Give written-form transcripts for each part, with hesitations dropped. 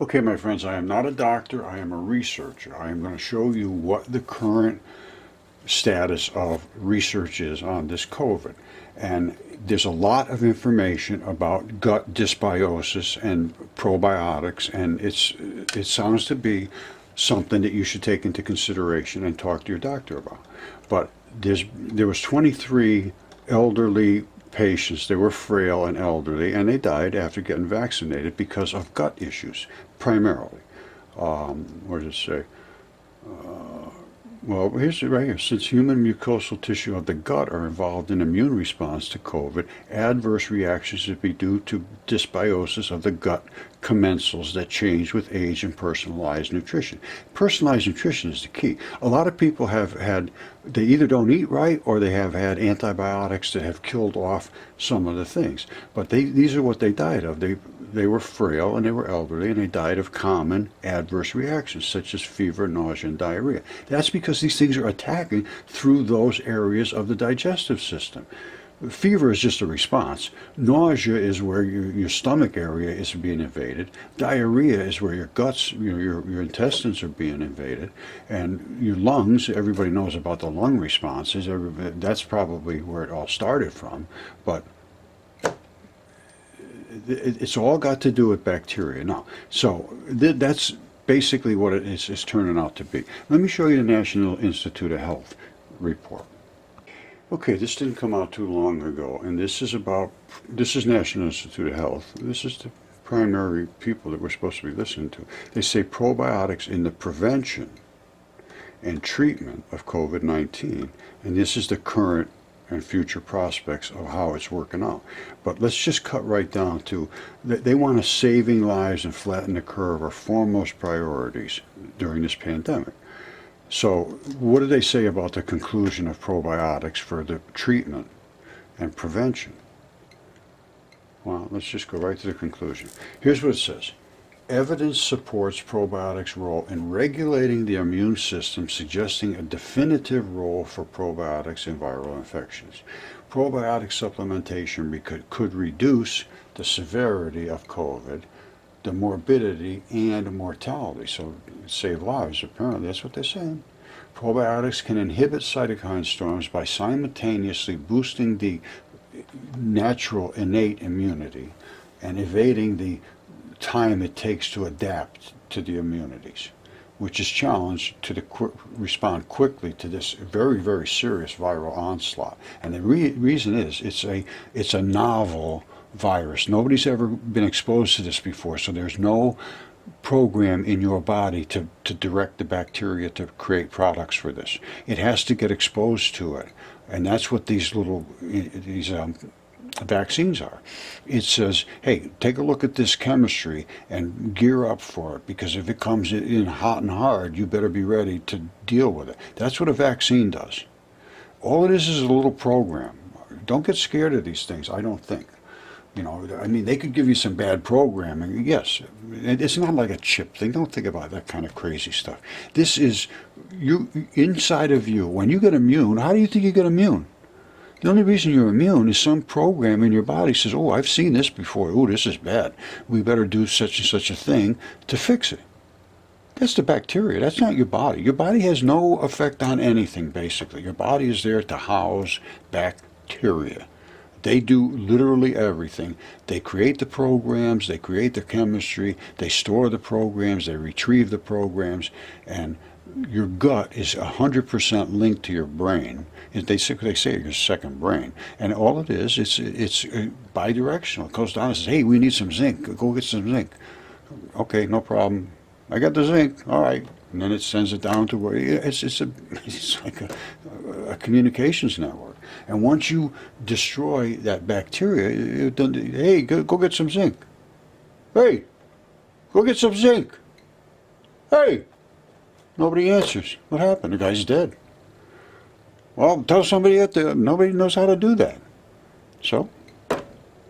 Okay, my friends, I am not a doctor, I am a researcher. I am going to show you what the current status of research is on this COVID. And there's a lot of information about gut dysbiosis and probiotics, and it sounds to be something that you should take into consideration and talk to your doctor about. But there was 23 elderly patients. They were frail and elderly, and they died after getting vaccinated because of gut issues, primarily. What does it say? Well, here's it right here. Since human mucosal tissue of the gut are involved in immune response to COVID, adverse reactions would be due to dysbiosis of the gut commensals that change with age and personalized nutrition. Personalized nutrition is the key. A lot of people they either don't eat right or they have had antibiotics that have killed off some of the things. But these are what they died of. They were frail and they were elderly, and they died of common adverse reactions such as fever, nausea, and diarrhea. That's because these things are attacking through those areas of the digestive system. Fever is just a response. Nausea is where your stomach area is being invaded. Diarrhea is where your guts, your intestines are being invaded. And your lungs, everybody knows about the lung responses. That's probably where it all started from. But it's all got to do with bacteria. Now, so that's basically what it is turning out to be. Let me show you the National Institute of Health report. Okay, this didn't come out too long ago, and this is National Institute of Health. This is the primary people that we're supposed to be listening to. They say probiotics in the prevention and treatment of COVID-19, and this is the current and future prospects of how it's working out. But let's just cut right down to that they want to saving lives and flatten the curve are foremost priorities during this pandemic. So what do they say about the conclusion of probiotics for the treatment and prevention? Well, let's just go right to the conclusion. Here's what it says. Evidence supports probiotics' role in regulating the immune system, suggesting a definitive role for probiotics in viral infections. Probiotic supplementation could reduce the severity of COVID, the morbidity, and mortality. So save lives, apparently. That's what they're saying. Probiotics can inhibit cytokine storms by simultaneously boosting the natural innate immunity and evading the time it takes to adapt to the immunities, which is challenged to respond quickly to this very, very serious viral onslaught. And the reason is it's a novel virus. Nobody's ever been exposed to this before, so there's no program in your body to direct the bacteria to create products for this. It has to get exposed to it, and that's what these vaccines are. It says, hey, take a look at this chemistry and gear up for it, because if it comes in hot and hard, you better be ready to deal with it. That's what a vaccine does. All it is a little program. Don't get scared of these things, I don't think. I mean, they could give you some bad programming, yes. It's not like a chip thing. Don't think about that kind of crazy stuff. This is inside of you. When you get immune, how do you think you get immune? The only reason you're immune is some program in your body says, oh, I've seen this before. Oh, this is bad. We better do such and such a thing to fix it. That's the bacteria. That's not your body. Your body has no effect on anything, basically. Your body is there to house bacteria. They do literally everything. They create the programs, they create the chemistry, they store the programs, they retrieve the programs, and your gut is 100% linked to your brain. They say your second brain. And all it is, it's bidirectional. It goes down and says, hey, we need some zinc. Go get some zinc. Okay, no problem. I got the zinc. All right. And then it sends it down to where it's like a communications network. And once you destroy that bacteria, hey, go get some zinc. Hey, go get some zinc. Hey, nobody answers. What happened? The guy's dead. Well, tell somebody out there. Nobody knows how to do that. So,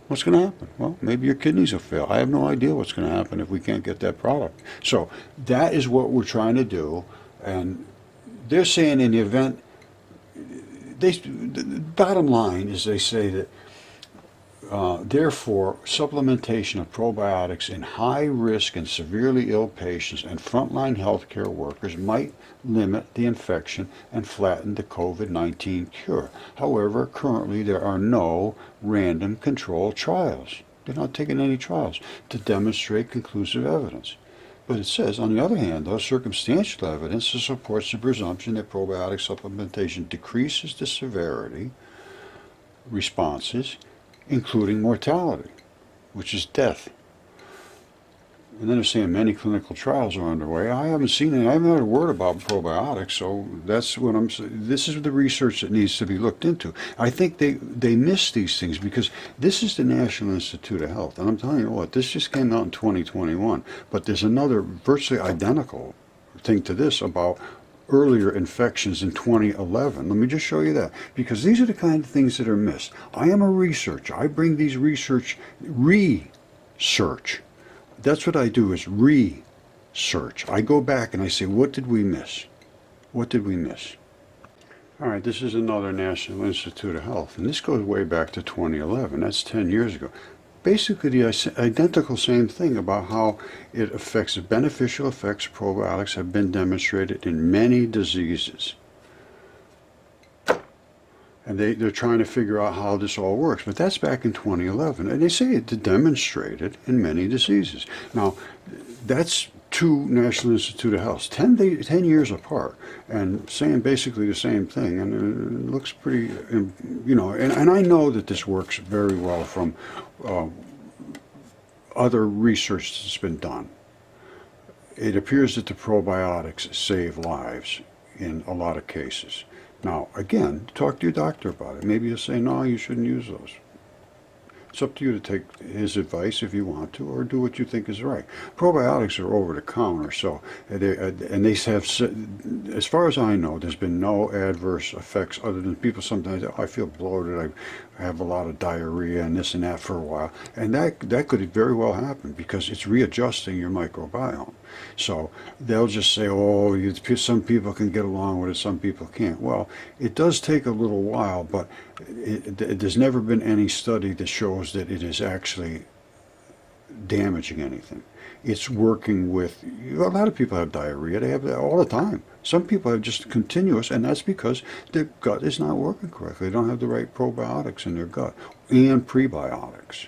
what's going to happen? Well, maybe your kidneys will fail. I have no idea what's going to happen if we can't get that product. So that is what we're trying to do. And they're saying in the event, the bottom line is they say that Therefore, supplementation of probiotics in high-risk and severely ill patients and frontline healthcare workers might limit the infection and flatten the COVID-19 cure. However, currently there are no random controlled trials. They're not taking any trials to demonstrate conclusive evidence. But it says, on the other hand, though, circumstantial evidence supports the presumption that probiotic supplementation decreases the severity responses, including mortality, which is death. And then they're saying many clinical trials are underway. I haven't seen it. I haven't heard a word about probiotics, so that's what I'm saying. This is the research that needs to be looked into. I think they miss these things because this is the National Institute of Health. And I'm telling you what, this just came out in 2021. But there's another virtually identical thing to this about earlier infections in 2011. Let me just show you that, because these are the kind of things that are missed. I am a researcher. I bring these research. That's what I do, is research. I go back and I say, what did we miss? What did we miss? All right, this is another National Institute of Health, and this goes way back to 2011. That's 10 years ago. Basically the identical same thing about how it affects, the beneficial effects of probiotics have been demonstrated in many diseases. And they're trying to figure out how this all works. But that's back in 2011. And they say it demonstrated in many diseases. Now, that's two National Institute of Health, 10 years apart, and saying basically the same thing. And it looks pretty, you know, and I know that this works very well from other research that's been done. It appears that the probiotics save lives in a lot of cases. Now, again, talk to your doctor about it. Maybe he'll say, no, you shouldn't use those. It's up to you to take his advice if you want to, or do what you think is right. Probiotics are over the counter, so they have, as far as I know, there's been no adverse effects other than people sometimes, oh, I feel bloated, I have a lot of diarrhea and this and that for a while, and that could very well happen because it's readjusting your microbiome. So they'll just say, oh, some people can get along with it, some people can't. Well, it does take a little while, but there's never been any study that shows that it is actually damaging anything. It's working with, a lot of people have diarrhea, they have that all the time. Some people have just continuous, and that's because their gut is not working correctly. They don't have the right probiotics in their gut and prebiotics.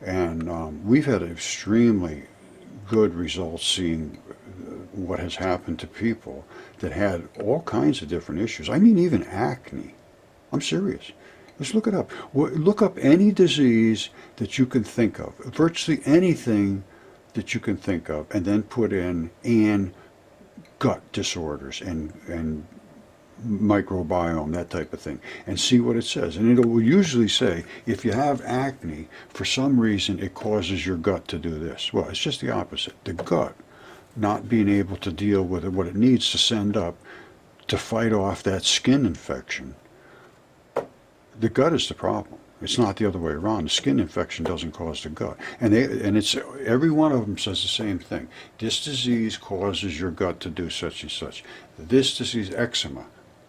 And we've had extremely good results seeing what has happened to people that had all kinds of different issues. I mean, even acne. I'm serious. Let's look it up. Look up any disease that you can think of, virtually anything that you can think of, and then put in and gut disorders and microbiome, that type of thing, and see what it says. And it will usually say, if you have acne, for some reason it causes your gut to do this. Well, it's just the opposite. The gut not being able to deal with what it needs to send up to fight off that skin infection. The gut is the problem. It's not the other way around. The skin infection doesn't cause the gut. And it's every one of them says the same thing. This disease causes your gut to do such and such. This disease, eczema,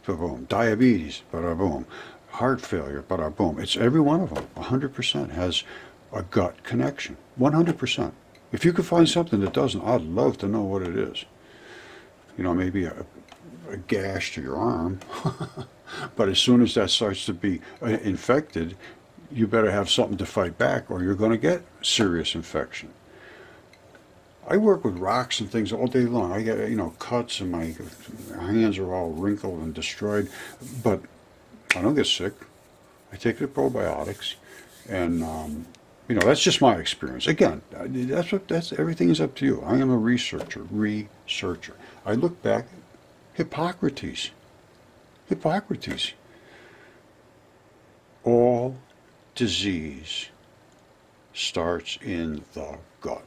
boom. Diabetes, boom. Heart failure, boom. It's every one of them. 100% has a gut connection. 100%. If you could find something that doesn't, I'd love to know what it is. You know, maybe a gash to your arm. But as soon as that starts to be infected, you better have something to fight back, or you're going to get serious infection. I work with rocks and things all day long. I get, cuts, and my hands are all wrinkled and destroyed, but I don't get sick. I take the probiotics, and that's just my experience. Again, everything is up to you. I am a researcher. I look back, Hippocrates. All disease starts in the gut.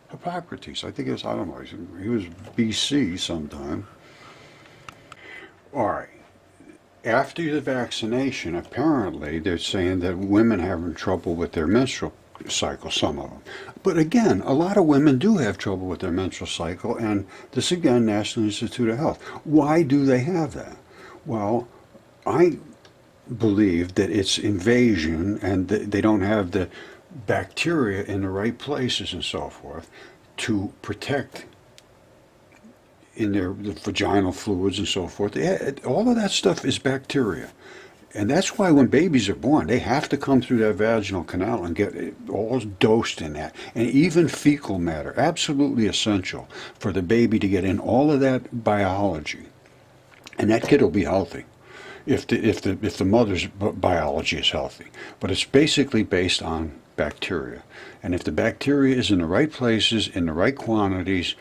Hippocrates, I think I don't know, he was BC sometime. All right. After the vaccination, apparently they're saying that women having trouble with their menstrual cycle, some of them. But again, a lot of women do have trouble with their menstrual cycle, and this again, National Institute of Health. Why do they have that? Well, I believe that it's invasion and they don't have the bacteria in the right places and so forth to protect in the vaginal fluids and so forth. All of that stuff is bacteria. And that's why when babies are born, they have to come through that vaginal canal and get all dosed in that. And even fecal matter, absolutely essential for the baby to get in all of that biology. And that kid will be healthy if the mother's biology is healthy. But it's basically based on bacteria. And if the bacteria is in the right places, in the right quantities,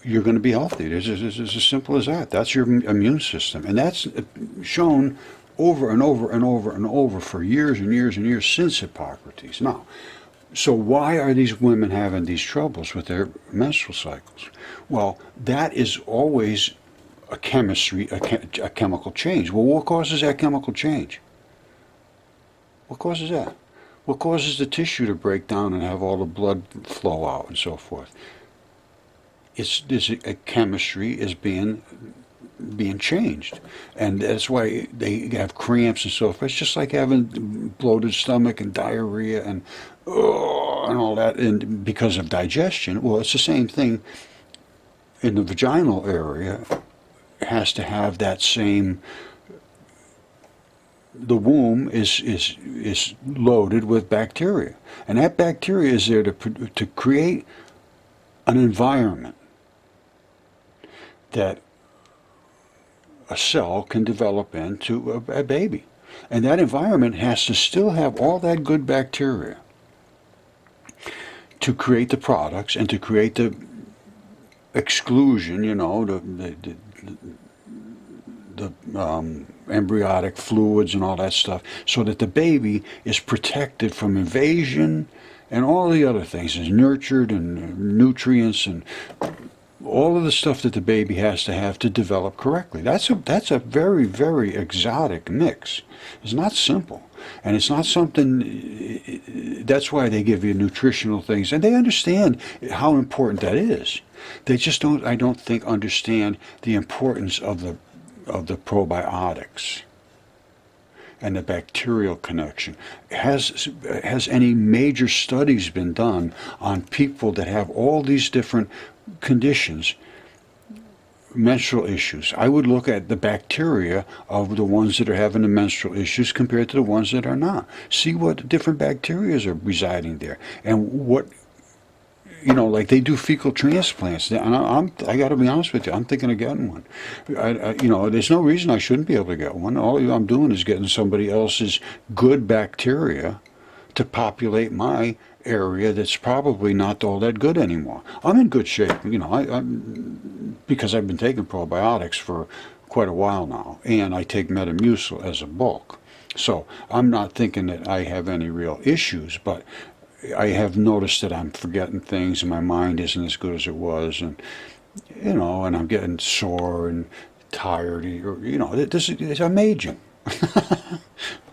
you're going to be healthy. It's as simple as that. That's your immune system. And that's shown over and over and over and over for years and years and years since Hippocrates. Now, so why are these women having these troubles with their menstrual cycles? Well, that is always a chemical change. Well, what causes that chemical change? What causes that? What causes the tissue to break down and have all the blood flow out and so forth? This chemistry is being changed, and that's why they have cramps and so forth. It's just like having bloated stomach and diarrhea and all that, and because of digestion. Well, it's the same thing in the vaginal area. It has to have that same. The womb is loaded with bacteria, and that bacteria is there to create an environment that a cell can develop into a baby. And that environment has to still have all that good bacteria to create the products and to create the exclusion, the embryonic fluids and all that stuff, so that the baby is protected from invasion and all the other things, is nurtured and nutrients and all of the stuff that the baby has to have to develop correctly. That's a very, very exotic mix. It's not simple. And it's not something, that's why they give you nutritional things. And they understand how important that is. They just don't, I don't think, understand the importance of the probiotics and the bacterial connection. Has any major studies been done on people that have all these different conditions, menstrual issues? I would look at the bacteria of the ones that are having the menstrual issues compared to the ones that are not. See what different bacteria are residing there, and what, like they do fecal transplants. And I got to be honest with you, I'm thinking of getting one. There's no reason I shouldn't be able to get one. All I'm doing is getting somebody else's good bacteria to populate my area that's probably not all that good anymore. I'm in good shape, because I've been taking probiotics for quite a while now, and I take Metamucil as a bulk. So I'm not thinking that I have any real issues, but I have noticed that I'm forgetting things and my mind isn't as good as it was, and and I'm getting sore and tired. I'm aging.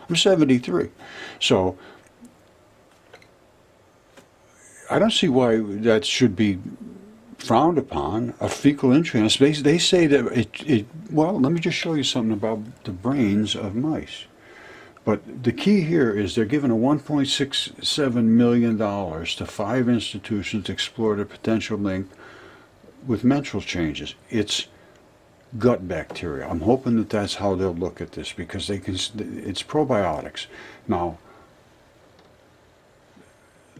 I'm 73, so I don't see why that should be frowned upon. A fecal intransplant. They say that well, let me just show you something about the brains of mice. But the key here is they're giving a $1.67 million to 5 institutions to explore the potential link with menstrual changes. It's gut bacteria. I'm hoping that that's how they'll look at this, because it's probiotics. Now,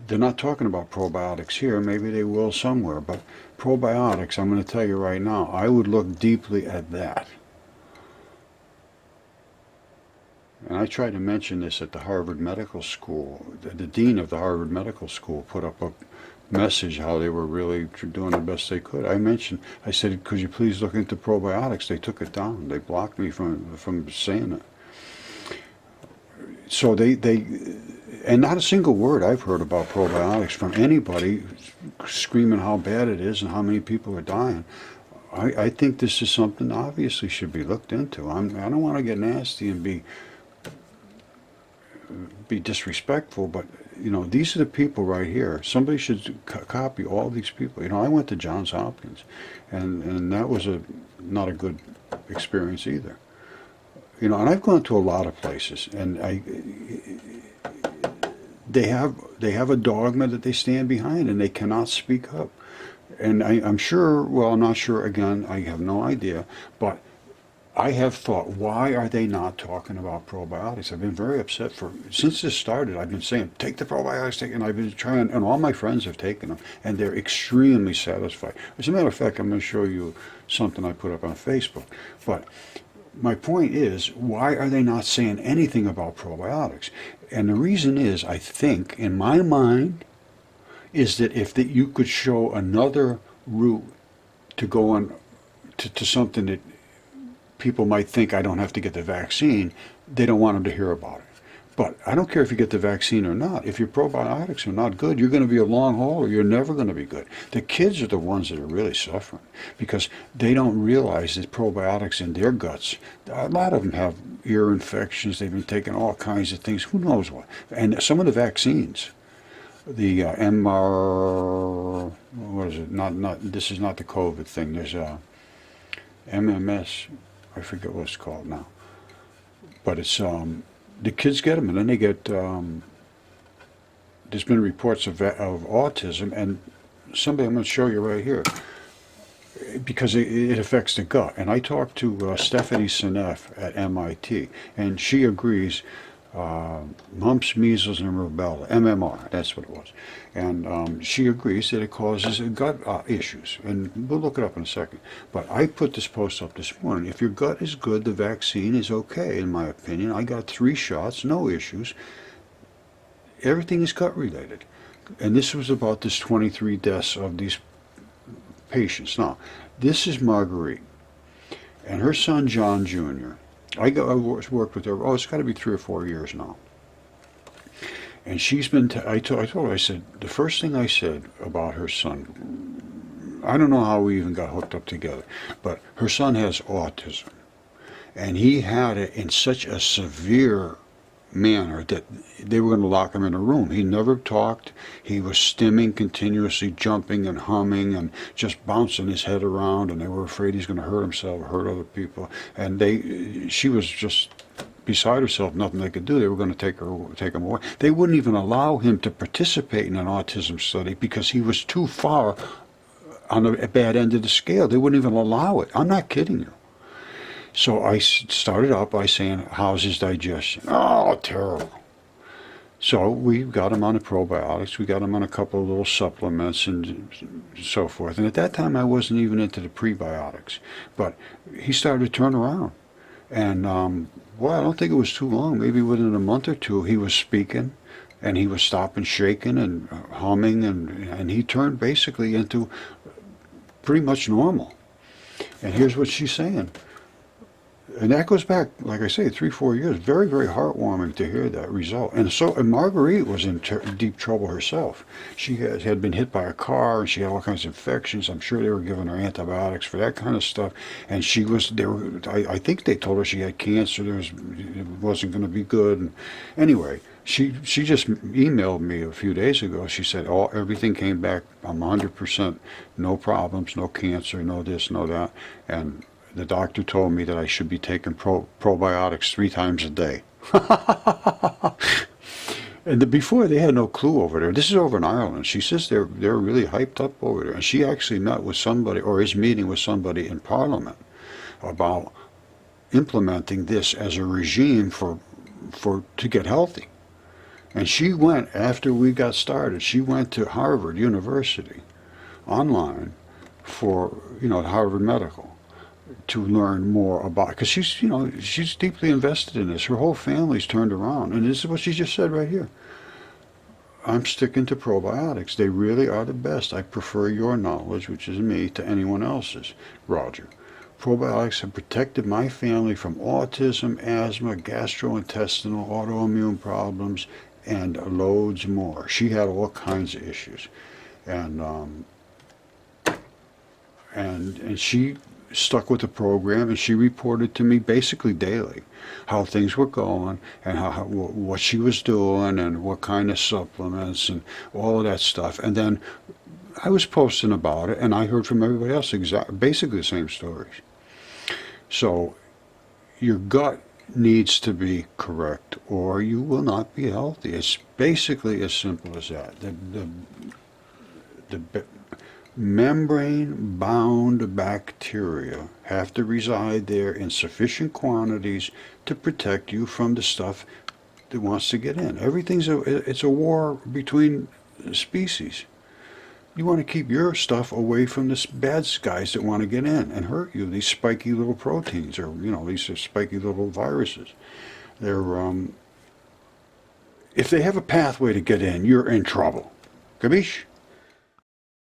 they're not talking about probiotics here. Maybe they will somewhere. But probiotics, I'm going to tell you right now, I would look deeply at that. And I tried to mention this at the Harvard Medical School. The dean of the Harvard Medical School put up a message how they were really doing the best they could. I said, could you please look into probiotics? They took it down. They blocked me from saying it. So and not a single word I've heard about probiotics from anybody screaming how bad it is and how many people are dying. I think this is something obviously should be looked into. I don't want to get nasty and be disrespectful, but these are the people right here. Somebody should copy all these people. I went to Johns Hopkins, and that was not a good experience either. You know, and I've gone to a lot of places, and they have a dogma that they stand behind, and they cannot speak up. And I'm sure, well, I'm not sure, again, I have no idea, but I have thought, why are they not talking about probiotics? I've been very upset since this started. I've been saying, take the probiotics, and I've been trying, and all my friends have taken them, and they're extremely satisfied. As a matter of fact, I'm going to show you something I put up on Facebook. But my point is, why are they not saying anything about probiotics? And the reason is, I think, in my mind, is that if you could show another route to go on to something that people might think I don't have to get the vaccine, they don't want them to hear about it. But I don't care if you get the vaccine or not. If your probiotics are not good, you're going to be a long hauler. You're never going to be good. The kids are the ones that are really suffering because they don't realize that probiotics in their guts, a lot of them have ear infections. They've been taking all kinds of things. Who knows what? And some of the vaccines, the MR, what is it? This is not the COVID thing. There's a MMS. I forget what it's called now. But it's the kids get them, and then they get. There's been reports of autism, and somebody I'm going to show you right here, because it affects the gut. And I talked to Stephanie Seneff at MIT, and she agrees. Mumps, measles, and rubella, MMR, that's what it was. And she agrees that it causes gut issues. And we'll look it up in a second. But I put this post up this morning. If your gut is good, the vaccine is okay, in my opinion. I got 3 shots, no issues. Everything is gut related. And this was about this 23 deaths of these patients. Now, this is Marguerite. And her son, John Jr., I worked with her, it's got to be 3 or 4 years now. And she's been, I told her, I said, the first thing I said about her son, I don't know how we even got hooked up together, but her son has autism. And he had it in such a severe manner that they were going to lock him in a room. He never talked. He was stimming continuously, jumping and humming and just bouncing his head around, and they were afraid he's going to hurt himself or hurt other people. And she was just beside herself, nothing they could do. They were going to take him away. They wouldn't even allow him to participate in an autism study because he was too far on the bad end of the scale. They wouldn't even allow it. I'm not kidding you. So I started out by saying, how's his digestion? Oh, terrible. So we got him on the probiotics. We got him on a couple of little supplements and so forth. And at that time, I wasn't even into the prebiotics. But he started to turn around. And, well, I don't think it was too long. Maybe within a month or two, he was speaking. And he was stopping, shaking, and humming. And he turned basically into pretty much normal. And here's what she's saying. And that goes back, like I say, 3, 4 years. Very, very heartwarming to hear that result. And Marguerite was in deep trouble herself. She had been hit by a car, and she had all kinds of infections. I'm sure they were giving her antibiotics for that kind of stuff. And I think they told her she had cancer. It wasn't going to be good. And anyway, she just emailed me a few days ago. She said, everything came back. I'm 100%, no problems, no cancer, no this, no that. And the doctor told me that I should be taking probiotics 3 times a day. And before, they had no clue over there. This is over in Ireland. She says they're really hyped up over there. And she actually met with somebody, or is meeting with somebody in Parliament about implementing this as a regime to get healthy. And she went, after we got started, she went to Harvard University online for, Harvard Medical, to learn more about, because she's deeply invested in this. Her whole family's turned around, and this is what she just said right here. I'm sticking to probiotics. They really are the best. I prefer your knowledge, which is me, to anyone else's. Roger. Probiotics have protected my family from autism, asthma, gastrointestinal, autoimmune problems, and loads more. She had all kinds of issues, and she stuck with the program, and she reported to me basically daily how things were going and what she was doing and what kind of supplements and all of that stuff. And then I was posting about it, and I heard from everybody else basically the same stories. So your gut needs to be correct, or you will not be healthy. It's basically as simple as that. The membrane-bound bacteria have to reside there in sufficient quantities to protect you from the stuff that wants to get in. It's a war between species. You want to keep your stuff away from the bad guys that want to get in and hurt you. These spiky little proteins, or these are spiky little viruses. If they have a pathway to get in, you're in trouble. Capiche?